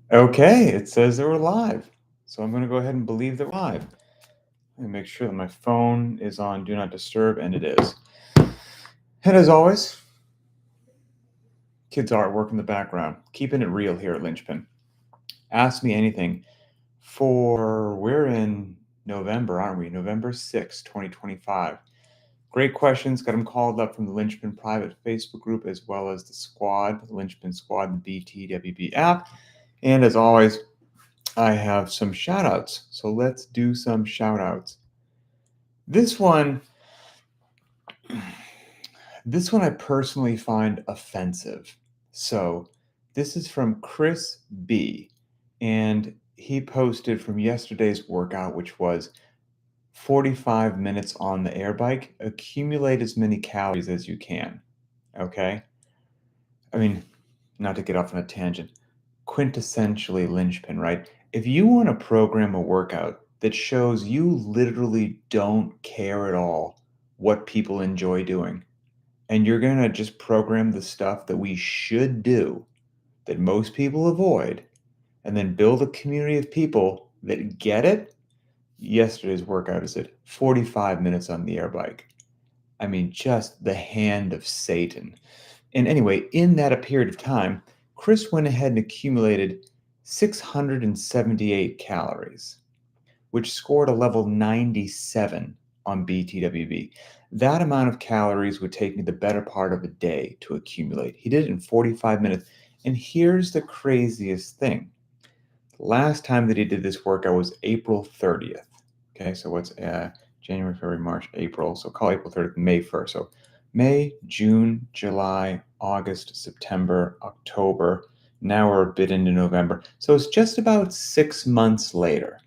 Okay, it says that we're live. So I'm going to go ahead and believe that we're live. Let me make sure that my phone is on Do Not Disturb, and it is. And as always, kids' artwork in the background. Keeping it real here at Linchpin. Ask me anything. We're in November, aren't we? November 6th, 2025. Great questions. Got them called up from the Linchpin private Facebook group as well as the squad, the Linchpin squad, the BTWB app. And as always, I have some shout outs. So let's do some shout outs. This one I personally find offensive. So this is from Chris B. And he posted from yesterday's workout, which was 45 minutes on the air bike. Accumulate as many calories as you can. Okay? I mean, not to get off on a tangent, quintessentially Linchpin, right? If you want to program a workout that shows you literally don't care at all what people enjoy doing, and you're going to just program the stuff that we should do that most people avoid, and then build a community of people that get it, yesterday's workout is at 45 minutes on the air bike. I mean, just the hand of Satan. And anyway, in that period of time, Chris went ahead and accumulated 678 calories, which scored a level 97 on BTWB. That amount of calories would take me the better part of a day to accumulate. He did it in 45 minutes. And here's the craziest thing. The last time that he did this workout was April 30th. Okay, so what's January, February, March, April. So call April 30th May 1st. So May, June, July, August, September, October. Now we're a bit into November. So it's just about 6 months later.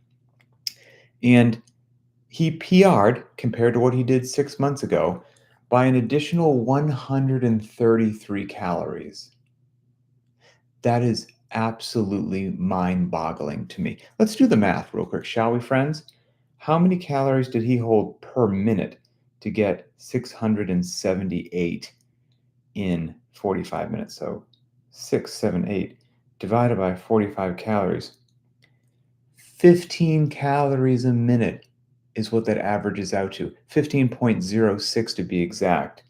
And he PR'd, compared to what he did 6 months ago, by an additional 133 calories. That is absolutely mind-boggling to me. Let's do the math real quick, shall we, friends? How many calories did he hold per minute to get 678 in 45 minutes? So 678 divided by 45 calories. 15 calories a minute is what that averages out to. 15.06 to be exact.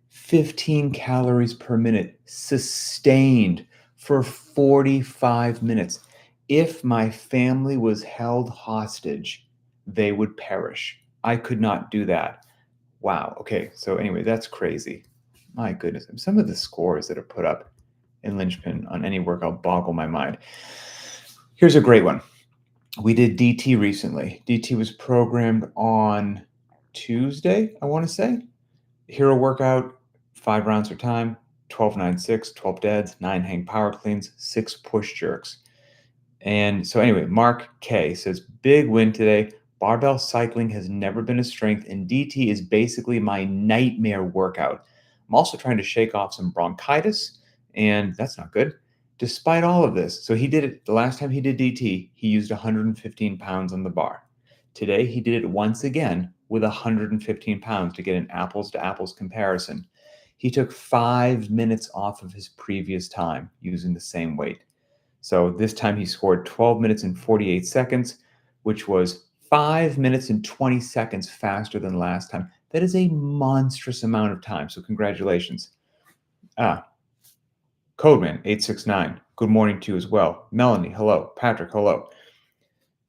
15 calories per minute sustained for 45 minutes. If my family was held hostage, they would perish. I could not do that. Wow. Okay. So anyway, that's crazy. My goodness. Some of the scores that are put up in Linchpin on any workout boggle my mind. Here's a great one. We did DT recently. DT was programmed on Tuesday, I want to say. Hero workout, 5 rounds for time, 12, 9, 6, 12 deads, 9 hang power cleans, 6 push jerks. And so anyway, Mark K says, big win today. Barbell cycling has never been a strength, and DT is basically my nightmare workout. I'm also trying to shake off some bronchitis, and that's not good. Despite all of this, so he did it the last time he did DT, he used 115 pounds on the bar. Today, he did it once again with 115 pounds to get an apples to apples comparison. He took 5 minutes off of his previous time using the same weight. So this time he scored 12 minutes and 48 seconds, which was 5 minutes and 20 seconds faster than last time. That is a monstrous amount of time. So congratulations. Codeman 869. Good morning to you as well. Melanie, hello. Patrick, hello.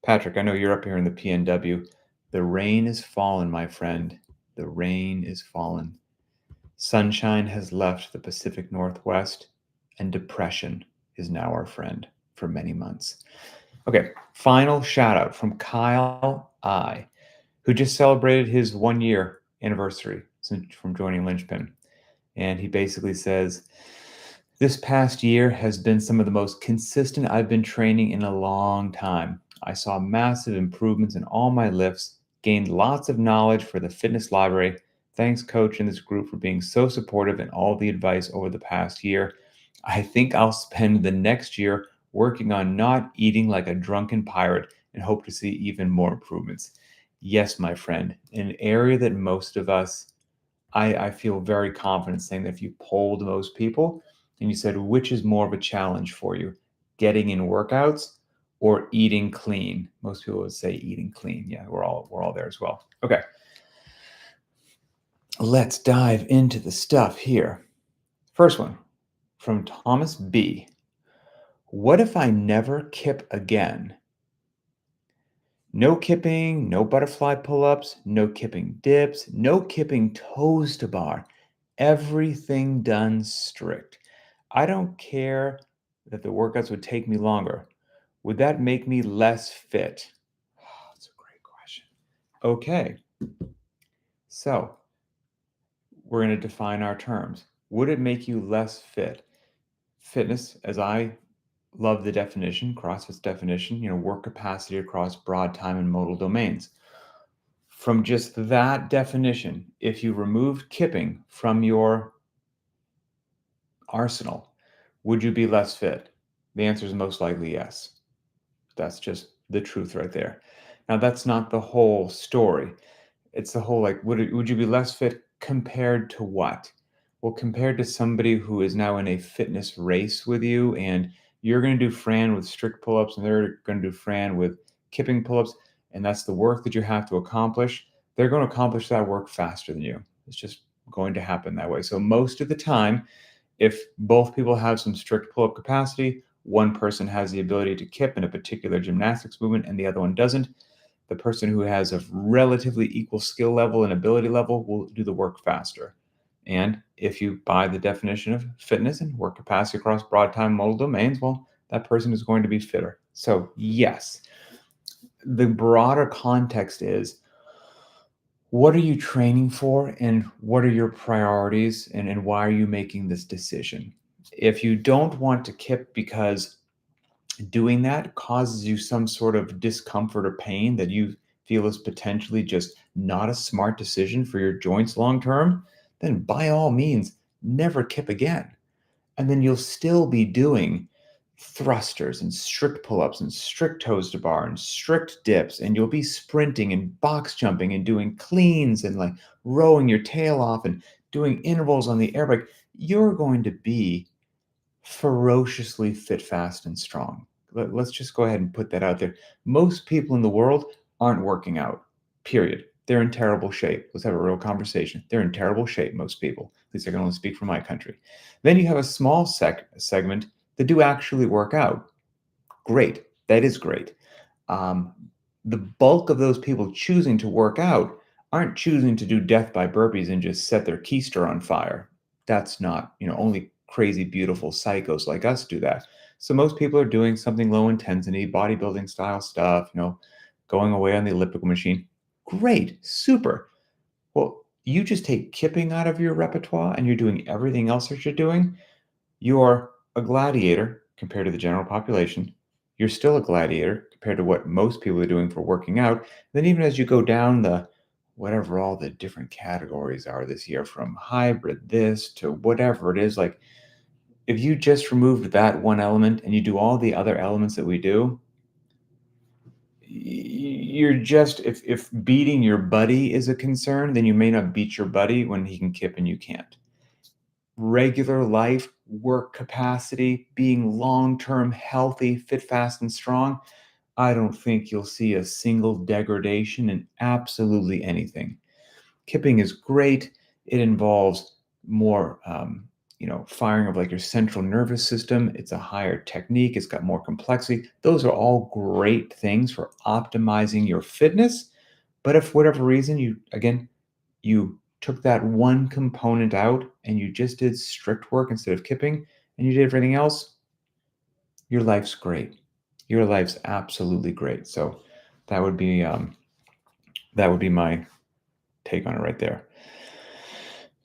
Patrick, I know you're up here in the PNW. The rain is fallen, my friend. The rain is fallen. Sunshine has left the Pacific Northwest, and depression is now our friend for many months. Okay, final shout out from Kyle I, who just celebrated his 1-year anniversary from joining Linchpin. And he basically says, this past year has been some of the most consistent I've been training in a long time. I saw massive improvements in all my lifts, gained lots of knowledge for the fitness library. Thanks, coach, and this group for being so supportive and all the advice over the past year. I think I'll spend the next year working on not eating like a drunken pirate and hope to see even more improvements. Yes, my friend, in an area that most of us, I feel very confident saying that if you polled most people and you said, which is more of a challenge for you? getting in workouts or eating clean. Most people would say eating clean. Yeah, we're all there as well. Okay. Let's dive into the stuff here. First one from Thomas B. What if I never kip again? No kipping, no butterfly pull-ups, no kipping dips, no kipping toes to bar. Everything done strict. I don't care that the workouts would take me longer. Would that make me less fit? Oh, that's a great question. Okay. So we're going to define our terms. Would it make you less fit? Fitness, as I love the definition, CrossFit's definition, work capacity across broad time and modal domains. From just that definition, if you removed kipping from your arsenal, would you be less fit? The answer is most likely yes. That's just the truth right there. Now, that's not the whole story. It's the whole, like, would you be less fit compared to what? Well, compared to somebody who is now in a fitness race with you, and you're going to do Fran with strict pull-ups, and they're going to do Fran with kipping pull-ups, and that's the work that you have to accomplish. They're going to accomplish that work faster than you. It's just going to happen that way. So most of the time, if both people have some strict pull-up capacity, one person has the ability to kip in a particular gymnastics movement and the other one doesn't, the person who has a relatively equal skill level and ability level will do the work faster. And if you buy the definition of fitness and work capacity across broad time modal domains, well, that person is going to be fitter. So yes, the broader context is, what are you training for and what are your priorities and why are you making this decision? If you don't want to kip because doing that causes you some sort of discomfort or pain that you feel is potentially just not a smart decision for your joints long term, then by all means, never kip again. And then you'll still be doing thrusters and strict pull-ups and strict toes to bar and strict dips, and you'll be sprinting and box jumping and doing cleans and like rowing your tail off and doing intervals on the air bike. You're going to be ferociously fit, fast, and strong. Let's just go ahead and put that out there. Most people in the world aren't working out, period. They're in terrible shape. Let's have a real conversation. They're in terrible shape, most people. At least I can only speak for my country. Then you have a small segment that do actually work out. Great. That is great. The bulk of those people choosing to work out aren't choosing to do death by burpees and just set their keister on fire. That's not, only crazy, beautiful psychos like us do that. So most people are doing something low intensity, bodybuilding style stuff, going away on the elliptical machine. Great, super. Well, you just take kipping out of your repertoire and you're doing everything else that you're doing. You're a gladiator compared to the general population. You're still a gladiator compared to what most people are doing for working out. Then even as you go down the whatever all the different categories are this year, from hybrid this to whatever it is, like if you just removed that one element and you do all the other elements that we do, you're just, if beating your buddy is a concern, then you may not beat your buddy when he can kip and you can't. Regular life, work capacity, being long-term healthy, fit, fast, and strong, I don't think you'll see a single degradation in absolutely anything. Kipping is great. It involves more, firing of like your central nervous system. It's a higher technique. It's got more complexity. Those are all great things for optimizing your fitness. But if for whatever reason you took that one component out and you just did strict work instead of kipping and you did everything else, your life's great. Your life's absolutely great. So that would be my take on it right there.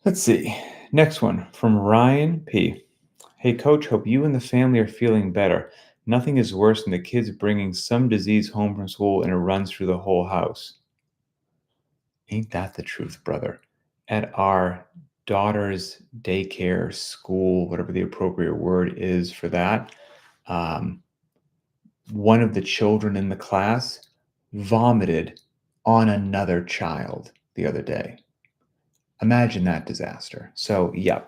Let's see. Next one from Ryan P. Hey, coach, hope you and the family are feeling better. Nothing is worse than the kids bringing some disease home from school and it runs through the whole house. Ain't that the truth, brother? At our daughter's daycare, school, whatever the appropriate word is for that, one of the children in the class vomited on another child the other day. Imagine that disaster. So, yeah,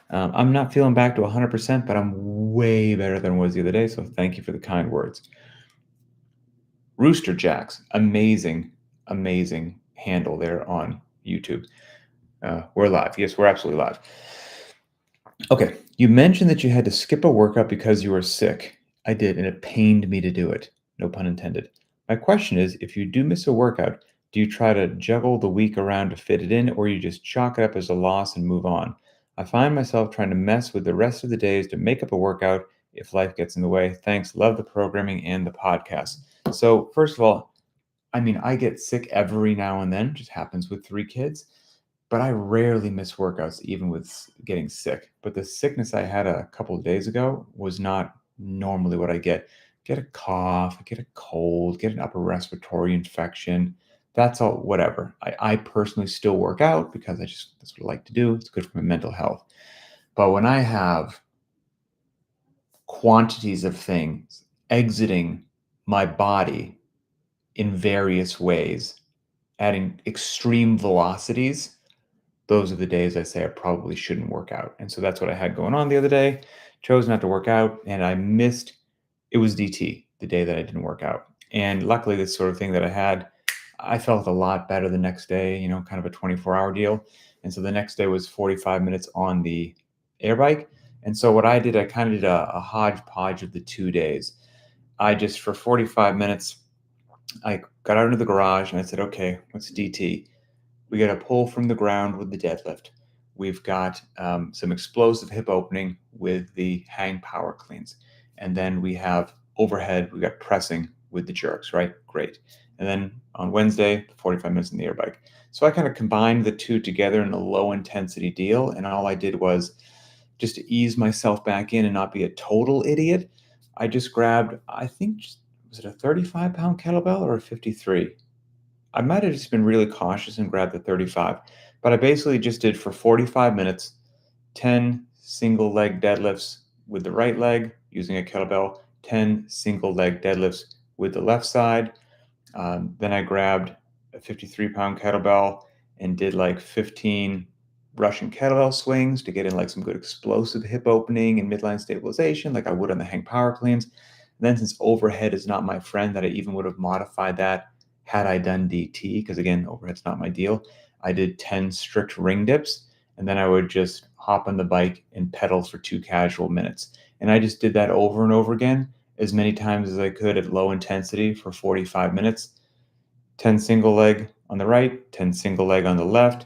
I'm not feeling back to 100%, but I'm way better than it was the other day. So thank you for the kind words. Rooster Jacks, amazing, amazing handle there on YouTube. We're live. Yes, we're absolutely live. Okay, you mentioned that you had to skip a workout because you were sick. I did, and it pained me to do it. No pun intended. My question is, if you do miss a workout, do you try to juggle the week around to fit it in, or you just chalk it up as a loss and move on? I find myself trying to mess with the rest of the days to make up a workout if life gets in the way. Thanks. Love the programming and the podcast. So, first of all, I mean, I get sick every now and then, just happens with 3 kids, but I rarely miss workouts, even with getting sick. But the sickness I had a couple of days ago was not normally what I get. Get a cough, get a cold, get an upper respiratory infection. That's all, whatever. I personally still work out because that's what I like to do. It's good for my mental health. But when I have quantities of things exiting my body in various ways, adding extreme velocities, those are the days I say I probably shouldn't work out. And so that's what I had going on the other day. Chose not to work out, and I missed, it was DT, the day that I didn't work out. And luckily, this sort of thing that I had, I felt a lot better the next day, kind of a 24-hour deal. And so the next day was 45 minutes on the air bike. And so what I did, I kind of did a hodgepodge of the 2 days. I just, for 45 minutes, I got out into the garage and I said, okay, what's DT? We got a pull from the ground with the deadlift. We've got some explosive hip opening with the hang power cleans. And then we have overhead, we got pressing with the jerks, right? Great. And then on Wednesday, 45 minutes in the air bike. So I kind of combined the two together in a low intensity deal. And all I did was, just to ease myself back in and not be a total idiot, I just grabbed, I think, was it a 35-pound kettlebell or a 53? I might have just been really cautious and grabbed the 35, but I basically just did for 45 minutes, 10 single leg deadlifts with the right leg using a kettlebell, 10 single leg deadlifts with the left side. Then I grabbed a 53-pound kettlebell and did like 15 Russian kettlebell swings to get in like some good explosive hip opening and midline stabilization, like I would on the hang power cleans. And then, since overhead is not my friend, that I even would have modified that had I done DT, because again, overhead's not my deal. I did 10 strict ring dips, and then I would just hop on the bike and pedal for 2 casual minutes. And I just did that over and over again, as many times as I could at low intensity for 45 minutes. 10 single leg on the right, 10 single leg on the left,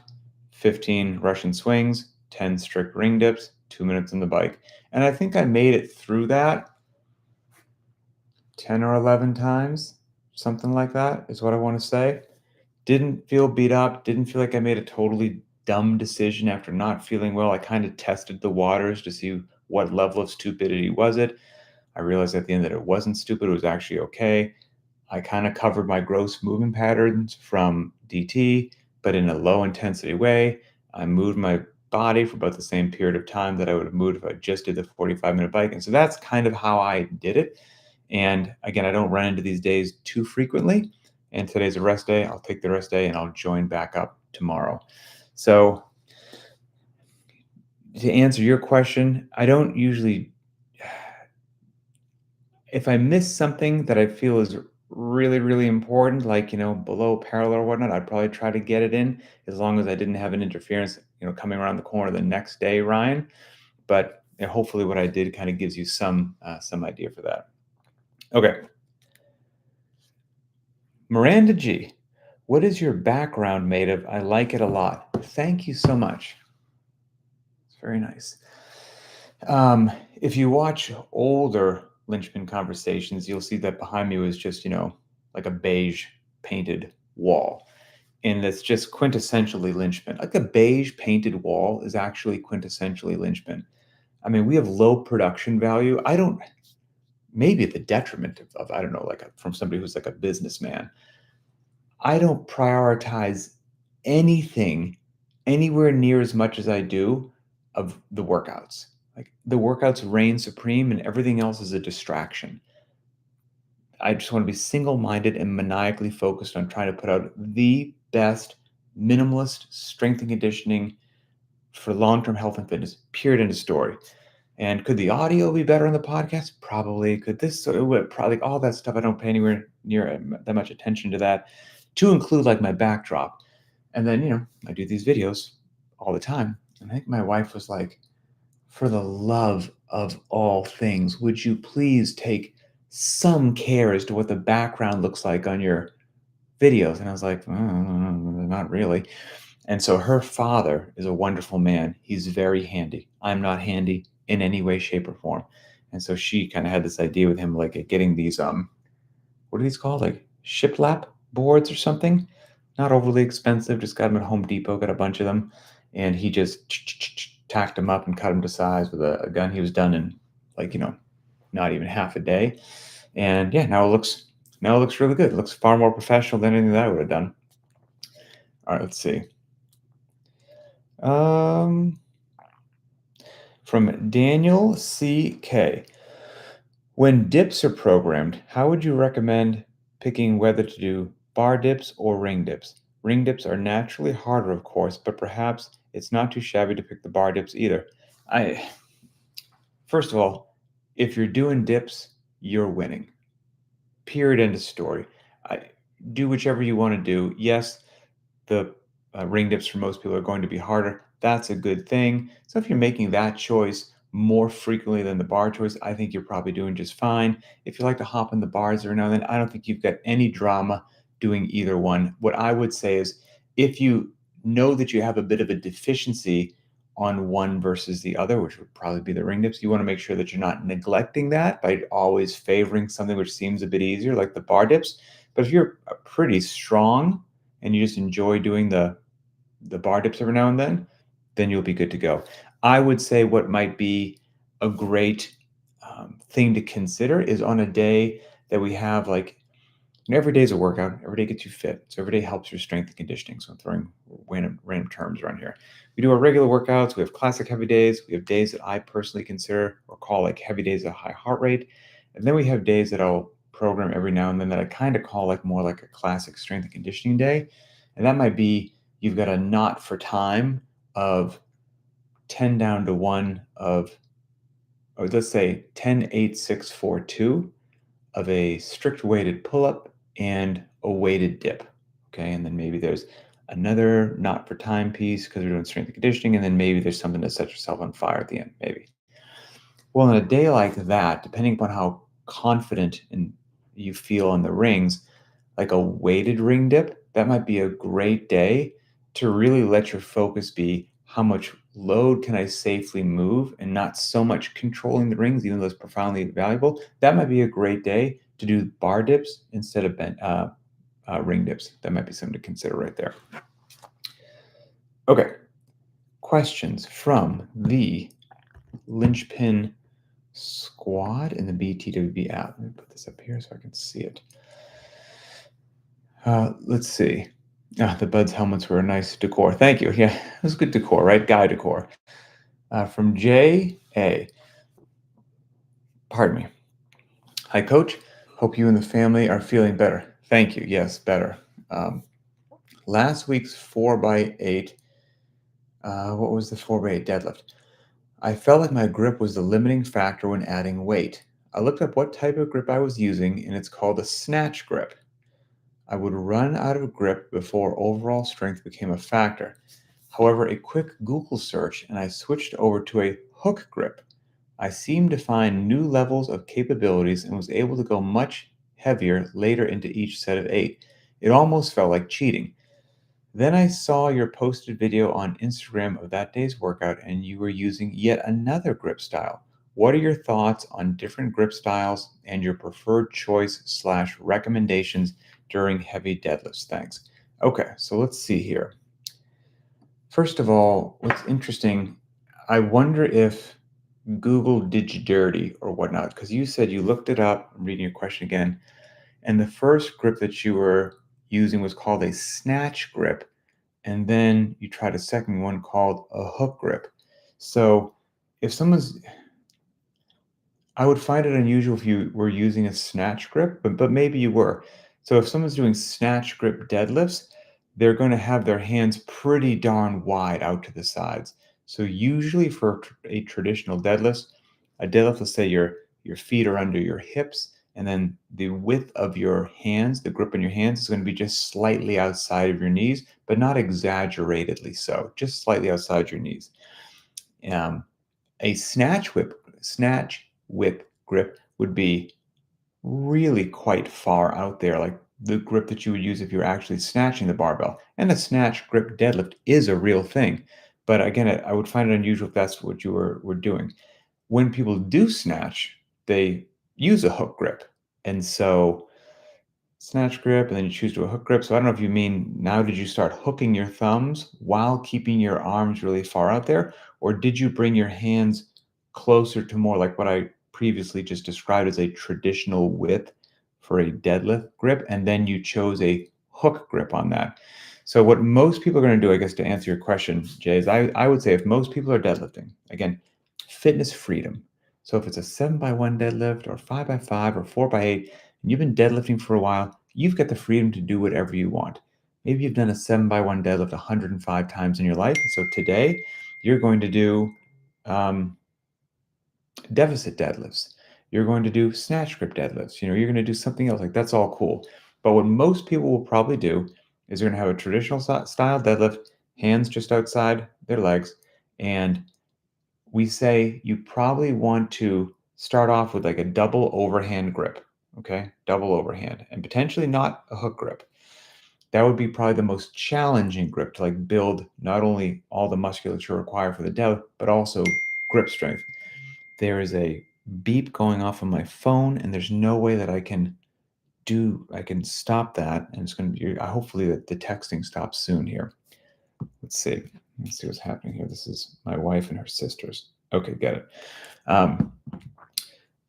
15 Russian swings, 10 strict ring dips, 2 minutes on the bike. And I think I made it through that 10 or 11 times, something like that is what I want to say. Didn't feel beat up, didn't feel like I made a totally dumb decision after not feeling well. I kind of tested the waters to see what level of stupidity was it. I realized at the end that it wasn't stupid, it was actually okay. I kind of covered my gross movement patterns from DT, but in a low intensity way. I moved my body for about the same period of time that I would have moved if I just did the 45-minute bike. And so that's kind of how I did it. And again, I don't run into these days too frequently. And today's a rest day. I'll take the rest day and I'll join back up tomorrow. So to answer your question, I don't usually, if I miss something that I feel is really, really important, like, below parallel or whatnot, I'd probably try to get it in as long as I didn't have an interference, coming around the corner the next day, Ryan. But hopefully what I did kind of gives you some idea for that. Okay. Miranda G, what is your background made of? I like it a lot. Thank you so much. It's very nice. If you watch older Linchpin conversations, you'll see that behind me was just, like a beige painted wall. And it's just quintessentially Linchpin. Like a beige painted wall is actually quintessentially Linchpin. I mean, we have low production value. Maybe at the detriment of I don't know, from somebody who's like a businessman. I don't prioritize anything anywhere near as much as I do of the workouts. Like the workouts reign supreme and everything else is a distraction. I just want to be single-minded and maniacally focused on trying to put out the best minimalist strength and conditioning for long-term health and fitness, period, end of story. And could the audio be better on the podcast? Probably. Could this sort of probably all that stuff? I don't pay anywhere near that much attention to that, to include like my backdrop. And then, I do these videos all the time. And I think my wife was like, for the love of all things, would you please take some care as to what the background looks like on your videos? And I was like, not really. And so her father is a wonderful man. He's very handy. I'm not handy in any way, shape, or form. And so she kind of had this idea with him, like getting these what are these called? Like shiplap boards or something. Not overly expensive. Just got them at Home Depot. Got a bunch of them, and he just tacked them up and cut them to size with a gun. He was done in like not even half a day. And yeah, now it looks really good. It looks far more professional than anything that I would have done. All right, let's see. From Daniel C.K. When dips are programmed, how would you recommend picking whether to do bar dips or ring dips? Ring dips are naturally harder, of course, but perhaps it's not too shabby to pick the bar dips either. I First of all, if you're doing dips, you're winning. Period. End of story. I Do whichever you want to do. Yes, the ring dips for most people are going to be harder. That's a good thing. So if you're making that choice more frequently than the bar choice, I think you're probably doing just fine. If you like to hop in the bars every now and then, I don't think you've got any drama doing either one. What I would say is if you know that you have a bit of a deficiency on one versus the other, which would probably be the ring dips, you want to make sure that you're not neglecting that by always favoring something which seems a bit easier, like the bar dips. But if you're pretty strong and you just enjoy doing the bar dips every now and then you'll be good to go. I would say what might be a great thing to consider is on a day that we have like every day is a workout. Every day gets you fit. So every day helps your strength and conditioning. So I'm throwing random terms around here. We do our regular workouts. We have classic heavy days. We have days that I personally consider or call like heavy days at high heart rate. And then we have days that I'll program every now and then that I kind of call like more like a classic strength and conditioning day. And that might be you've got a not for time of 10 down to 1 of, or let's say 10, 8, 6, 4, 2 of a strict weighted pull up and a weighted dip. Okay. And then maybe there's another not for time piece because we're doing strength and conditioning. And then maybe there's something to set yourself on fire at the end, maybe. Well, on a day like that, depending upon how confident you feel on the rings, like a weighted ring dip, that might be a great day to really let your focus be how much load can I safely move and not so much controlling the rings, even though it's profoundly valuable. That might be a great day to do bar dips instead of ring dips. That might be something to consider right there. Okay. Questions from the Linchpin squad in the BTWB app. Let me put this up here so I can see it. Let's see. The Buds helmets were a nice decor. Thank you. Yeah, it was good decor, right? Guy decor. From J.A. Pardon me. Hi, Coach. Hope you and the family are feeling better. Thank you. Yes, better. Last week's 4x8, what was the 4x8 deadlift? I felt like my grip was the limiting factor when adding weight. I looked up what type of grip I was using, and it's called a snatch grip. I would run out of grip before overall strength became a factor. However, a quick Google search and I switched over to a hook grip. I seemed to find new levels of capabilities and was able to go much heavier later into each set of 8. It almost felt like cheating. Then I saw your posted video on Instagram of that day's workout and you were using yet another grip style. What are your thoughts on different grip styles and your preferred choice / recommendations during heavy deadlifts? Thanks. Okay, so let's see here. First of all, what's interesting, I wonder if Google did you dirty or whatnot, because you said you looked it up. I'm reading your question again. And the first grip that you were using was called a snatch grip. And then you tried a second one called a hook grip. So if I would find it unusual if you were using a snatch grip, but maybe you were. So if someone's doing snatch grip deadlifts, they're going to have their hands pretty darn wide out to the sides. So usually for a traditional deadlift, A deadlift, let's say your feet are under your hips, and then the width of your hands, the grip in your hands, is going to be just slightly outside of your knees, but not exaggeratedly so, just slightly outside your knees. Um, a snatch whip grip would be really quite far out there, like the grip that you would use if you're actually snatching the barbell. And a snatch grip deadlift is a real thing. But again, I would find it unusual if that's what you were doing. When people do snatch, they use a hook grip. And so snatch grip, and then you choose to a hook grip. So I don't know if you mean now did you start hooking your thumbs while keeping your arms really far out there? Or did you bring your hands closer to more like what I previously just described as a traditional width for a deadlift grip, and then you chose a hook grip on that? So what most people are going to do, I guess, to answer your question, Jay, is I would say if most people are deadlifting, again, fitness freedom. So if it's a 7x1 deadlift or 5x5 or 4x8, and you've been deadlifting for a while, you've got the freedom to do whatever you want. Maybe you've done a 7x1 deadlift 105 times in your life. So today you're going to do deficit deadlifts. You're going to do snatch grip deadlifts. You're going to do something else. Like that's all cool. But what most people will probably do is they're going to have a traditional style deadlift, hands just outside their legs. And we say you probably want to start off with like a double overhand grip. Okay, double overhand, and potentially not a hook grip. That would be probably the most challenging grip to like build not only all the musculature required for the deadlift, but also grip strength. There is a beep going off on my phone, and there's no way that I can stop that. And it's going to be hopefully that the texting stops soon here. Let's see what's happening here. This is my wife and her sisters. Okay, get it.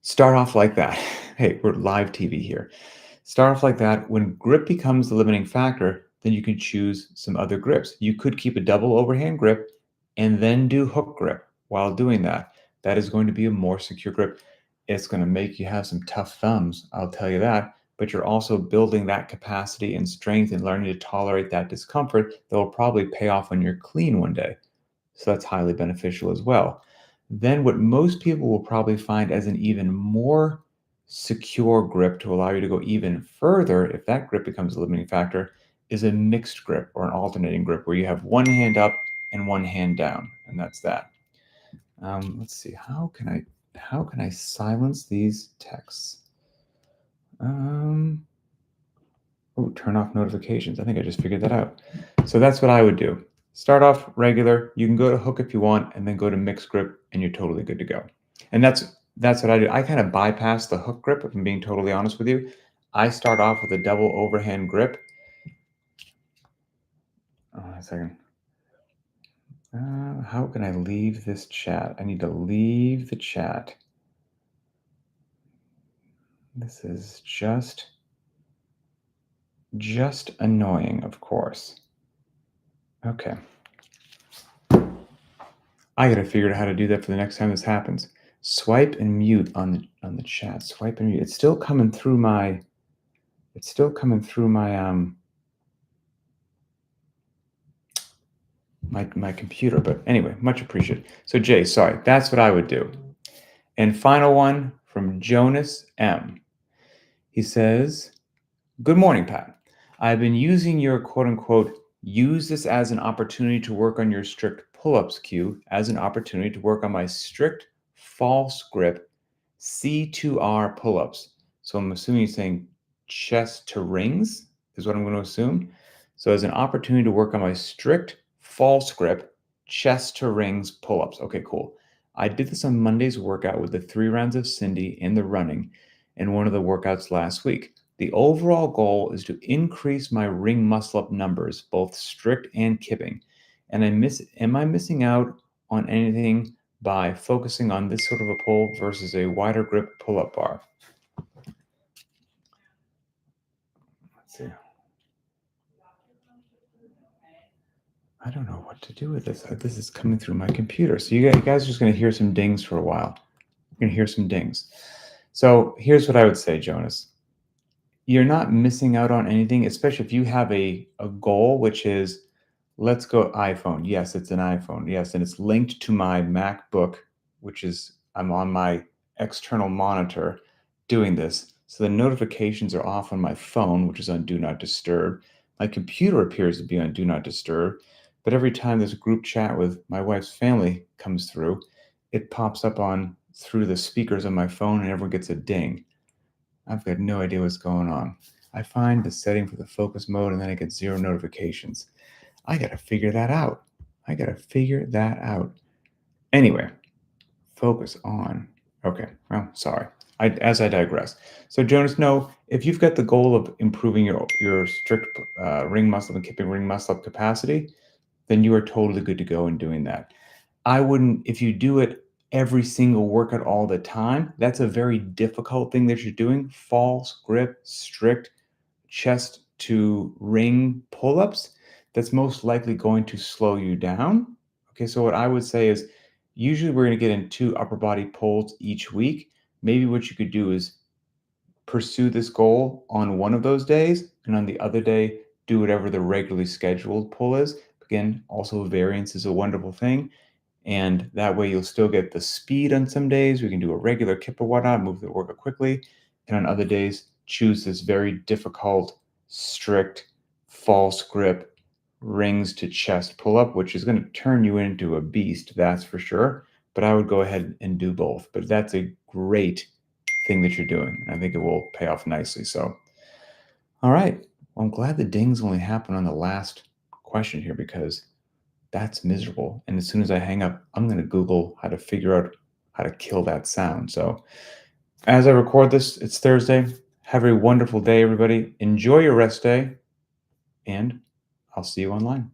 Start off like that. Hey, we're live TV here. Start off like that. When grip becomes the limiting factor, then you can choose some other grips. You could keep a double overhand grip and then do hook grip while doing that. That is going to be a more secure grip. It's going to make you have some tough thumbs, I'll tell you that. But you're also building that capacity and strength and learning to tolerate that discomfort that will probably pay off when you're clean one day. So that's highly beneficial as well. Then what most people will probably find as an even more secure grip to allow you to go even further, if that grip becomes a limiting factor, is a mixed grip or an alternating grip where you have one hand up and one hand down, and that's that. Let's see, how can I silence these texts? Turn off notifications. I think I just figured that out. So that's what I would do. Start off regular. You can go to hook if you want, and then go to mixed grip, and you're totally good to go. And that's what I do. I kind of bypass the hook grip, if I'm being totally honest with you. I start off with a double overhand grip. A second. How can I leave this chat? I need to leave the chat. This is just annoying, of course. Okay. I gotta figure out how to do that for the next time this happens. Swipe and mute on the chat. Swipe and mute. It's still coming through my my computer, but anyway, much appreciated. So Jay, sorry, that's what I would do. And final one from Jonas M. He says, "Good morning, Pat. I've been using your quote unquote use this as an opportunity to work on your strict pull-ups cue as an opportunity to work on my strict false grip C2R pull-ups." So I'm assuming he's saying chest to rings is what I'm going to assume. So as an opportunity to work on my strict false grip chest to rings pull-ups. Okay, cool. I did this on Monday's workout with the 3 rounds of Cindy in the running and one of the workouts last week. The overall goal is to increase my ring muscle up numbers, both strict and kipping. And am I missing out on anything by focusing on this sort of a pull versus a wider grip pull-up bar? Let's see. I don't know what to do with this. This is coming through my computer. So you guys are just going to hear some dings for a while. You're going to hear some dings. So here's what I would say, Jonas. You're not missing out on anything, especially if you have a goal, which is, let's go iPhone. Yes, it's an iPhone. Yes, and it's linked to my MacBook, which is I'm on my external monitor doing this. So the notifications are off on my phone, which is on Do Not Disturb. My computer appears to be on Do Not Disturb. But every time this group chat with my wife's family comes through, it pops up on through the speakers on my phone and everyone gets a ding. I've got no idea what's going on. I find the setting for the focus mode and then I get zero notifications. I got to figure that out. Anyway, focus on. Okay, well, sorry. As I digress. So Jonas, no, if you've got the goal of improving your strict ring muscle and keeping ring muscle up capacity, then you are totally good to go in doing that. I wouldn't, if you do it every single workout all the time, that's a very difficult thing that you're doing. False grip, strict chest to ring pull-ups, that's most likely going to slow you down. Okay, so what I would say is usually we're going to get in 2 upper body pulls each week. Maybe what you could do is pursue this goal on one of those days, and on the other day, do whatever the regularly scheduled pull is. Again, also variance is a wonderful thing. And that way you'll still get the speed on some days. We can do a regular kip or whatnot, move the workout quickly. And on other days, choose this very difficult, strict, false grip, rings to chest pull up, which is going to turn you into a beast, that's for sure. But I would go ahead and do both. But that's a great thing that you're doing. I think it will pay off nicely. So, all right. Well, I'm glad the dings only happen on the last question here because that's miserable. And as soon as I hang up, I'm going to Google how to figure out how to kill that sound. So, as I record this, it's Thursday. Have a wonderful day, everybody. Enjoy your rest day, and I'll see you online.